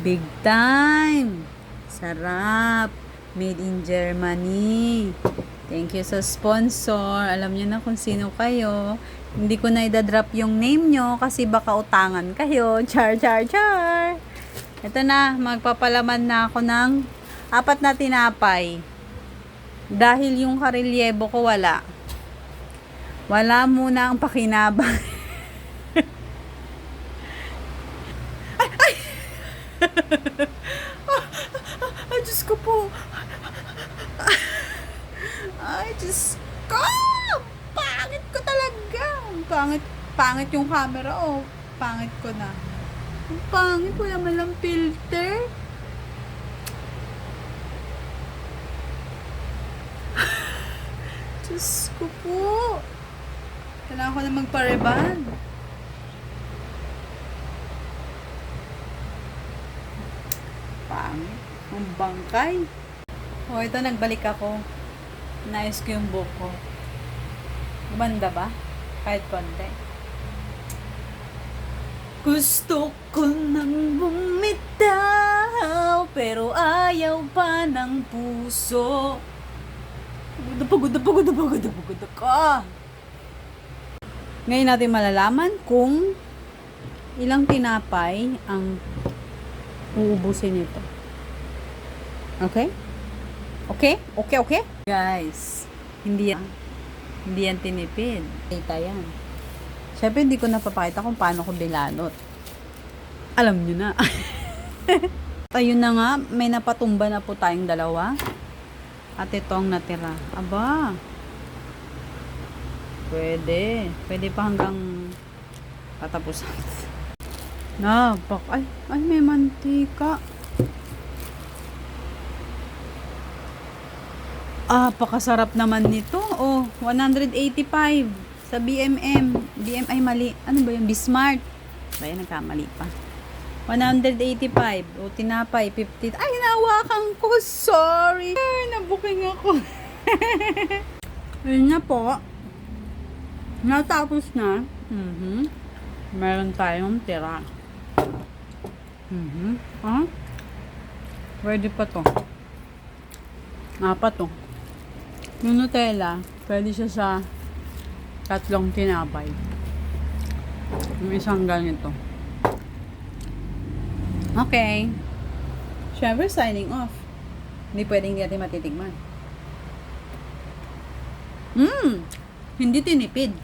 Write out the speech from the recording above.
Big time! Sarap! Made in Germany. Thank you sa sponsor. Alam niyo na kung sino kayo. Hindi ko na idadrop yung name nyo kasi baka utangan kayo. Char, char, char! Ito na, magpapalaman na ako ng 4 na tinapay. Dahil yung karelyebo ko wala. Wala muna ang pakinabang. Ay, Diyos ko po. Ay, Diyos ko. Pangit ko talaga. Pangit yung camera, oh. Pangit ko na. Ang pangit, wala man lang filter. Diyos ko po. Kailangan ko na magpareban. Pangit. Ang bangkay. Oh, ito nagbalik ako. Naayos ko yung buhok ko. Gumanda ba? Kahit konti. Gusto ko nang bumitaw, pero ayaw pa ng puso. Pagod ka. Ngayon natin malalaman kung ilang tinapay ang uubusin nito. Okay? Okay? Guys, hindi yan tinipid. Kita yan. Siyempre, hindi ko napapakita kung paano ko bilanot. Alam nyo na. Ayun na nga, may napatumba na po tayong dalawa. At ito ang natira. Aba. Pwede pa hanggang katapusan. Ay, may mantika. Pakasarap naman nito. Oh, 185 sa BMI mali. Ano ba yung Bismart? Ba yan, nagkamali pa. 185. O, tinapay, 50. Ay, nawakan ko. Sorry. Nabuking ako. Ayun na po. Natapos na. Meron tayong tira. Pwede pa to. 4 to. Yung Nutella, pwede siya sa 3 tinapay. Yung isang ganito. Okay. Siyempre, signing off. Hindi pwedeng hindi natin matitigman. Hindi tinipid.